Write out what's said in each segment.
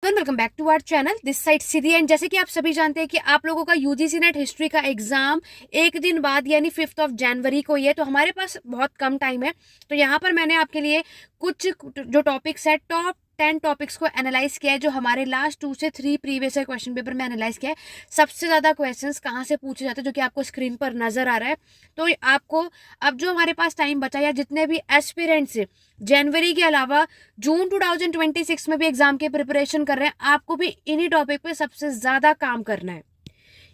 Welcome back to our channel this side Siddhi. And जैसे कि आप सभी जानते हैं कि आप लोगों का यूजीसी नेट हिस्ट्री का एग्जाम एक दिन बाद यानी 5 जनवरी को ही है, तो हमारे पास बहुत कम टाइम है। तो यहाँ पर मैंने आपके लिए कुछ जो टॉपिक्स है, टॉप 10 टॉपिक्स को एनालाइज किया है, जो हमारे लास्ट 2 से 3 प्रीवियस क्वेश्चन पेपर में एनालाइज किया है। सबसे ज़्यादा क्वेश्चंस कहाँ से पूछे जाते हैं, जो कि आपको स्क्रीन पर नजर आ रहा है। तो आपको अब जो हमारे पास टाइम बचा, या जितने भी एस्पिरेंट्स जनवरी के अलावा जून 2026 में भी एग्जाम की प्रिपरेशन कर रहे हैं, आपको भी इन्हीं टॉपिक पे सबसे ज्यादा काम करना है।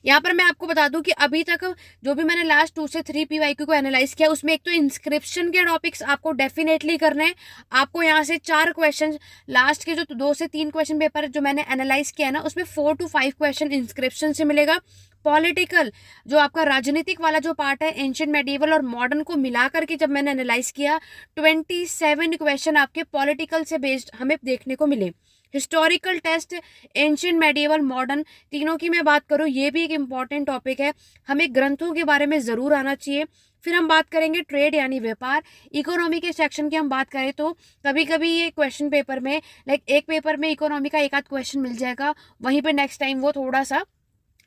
यहाँ पर मैं आपको बता दूं कि अभी तक जो भी मैंने लास्ट 2 से 3 पीवाईक्यू को एनालाइज किया, उसमें एक तो इंस्क्रिप्शन के टॉपिक्स आपको डेफिनेटली करने हैं। आपको यहाँ से 4 क्वेश्चन, लास्ट के जो 2 से 3 क्वेश्चन पेपर जो मैंने एनालाइज किया ना, उसमें 4 to 5 क्वेश्चन इंस्क्रिप्शन से मिलेगा। पॉलिटिकल जो आपका राजनीतिक वाला जो पार्ट है, एंशियंट मेडिवल और मॉडर्न को मिला करके जब मैंने एनालाइज किया, 27 क्वेश्चन आपके पॉलिटिकल से बेस्ड हमें देखने को मिले। Historical taste, ancient medieval, modern, तीनों की मैं बात करूँ, ये भी एक इंपॉर्टेंट टॉपिक है, हमें ग्रंथों के बारे में ज़रूर आना चाहिए। फिर हम बात करेंगे ट्रेड यानी व्यापार। इकोनॉमी के सेक्शन की हम बात करें तो कभी कभी ये क्वेश्चन पेपर में, लाइक एक पेपर में इकोनॉमी का एक आध क्वेश्चन मिल जाएगा, वहीं पे नेक्स्ट टाइम वो थोड़ा सा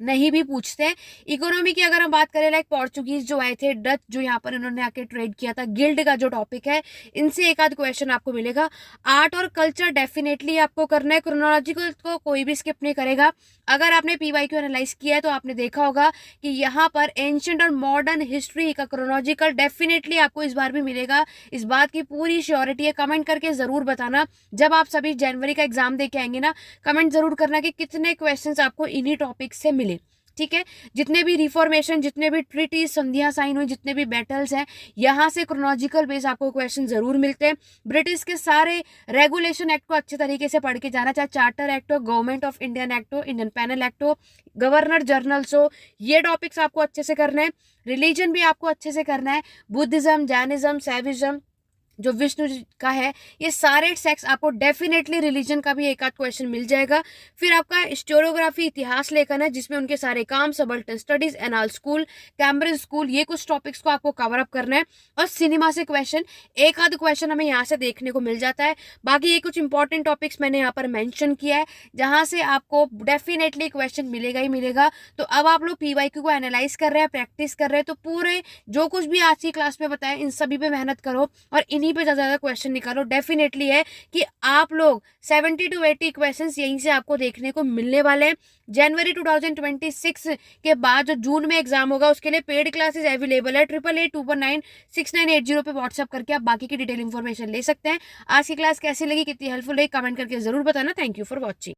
नहीं भी पूछते। इकोनॉमी की अगर हम बात करें, लाइक पोर्चुगीज जो आए थे, डच जो यहाँ पर इन्होंने आके ट्रेड किया था, गिल्ड का जो टॉपिक है, इनसे एक आध क्वेश्चन आपको मिलेगा। आर्ट और कल्चर डेफिनेटली आपको करना है। क्रोनोलॉजिकल को कोई भी स्किप नहीं करेगा। अगर आपने पीवाईक्यू एनालाइज किया है तो आपने देखा होगा कि यहाँ पर एंशियंट और मॉडर्न हिस्ट्री का क्रोनोलॉजिकल डेफिनेटली आपको इस बार भी मिलेगा। इस बात की पूरी श्योरिटी है। कमेंट करके जरूर बताना जब आप सभी जनवरी का एग्जाम दे के आएंगे ना, कमेंट जरूर करना कि कितने क्वेश्चन आपको इन्हीं टॉपिक से मिले। ठीक है, जितने भी रिफॉर्मेशन, जितने भी ट्रीटीज, संधियां साइन हुई, जितने भी बैटल्स हैं, यहाँ से क्रोनोलॉजिकल बेस आपको क्वेश्चन जरूर मिलते हैं। ब्रिटिश के सारे रेगुलेशन एक्ट को अच्छे तरीके से पढ़ के जाना, चाहे चार्टर एक्ट हो, गवर्नमेंट ऑफ इंडियन एक्ट हो, इंडियन पैनल एक्ट हो, गवर्नर जर्नल्स हो, ये टॉपिक्स आपको अच्छे से करना है। रिलीजन भी आपको अच्छे से करना है। बुद्धिज्म, जैनिज्म, सैविज्म जो विष्णु जी का है, ये सारे सेक्स आपको डेफिनेटली, रिलीजन का भी एक आध क्वेश्चन मिल जाएगा। फिर आपका हिस्टोरियोग्राफी, इतिहास लेखन है, जिसमें उनके सारे काम, subaltern studies, anal school, Cambridge school, ये कुछ टॉपिक्स को आपको कवर अप करना है। और सिनेमा से क्वेश्चन, एक आध क्वेश्चन हमें यहाँ से देखने को मिल जाता है। बाकी ये कुछ इंपॉर्टेंट टॉपिक्स मैंने यहाँ पर मैंशन किया है, जहाँ से आपको डेफिनेटली क्वेश्चन मिलेगा ही मिलेगा। तो अब आप लोग पीवाईक्यू को एनालाइज कर रहे हैं, प्रैक्टिस कर रहे हैं, तो पूरे जो कुछ भी आज की क्लास में बताया, इन सभी पे मेहनत करो और इन्हीं पे ज्यादा क्वेश्चन निकालो। डेफिनेटली है कि आप लोग 70 to 80 क्वेश्चंस यहीं से आपको देखने को मिलने वाले हैं। जनवरी 2026 के बाद जो जून में एग्जाम होगा, उसके लिए पेड क्लासेस अवेलेबल है। 8882196980 पे व्हाट्सअप करके आप बाकी की डिटेल इन्फॉर्मेशन ले सकते हैं। आज की क्लास कैसी लगी, कितनी हेल्पफुल रही, कमेंट करके जरूर बताना। Thank you for watching.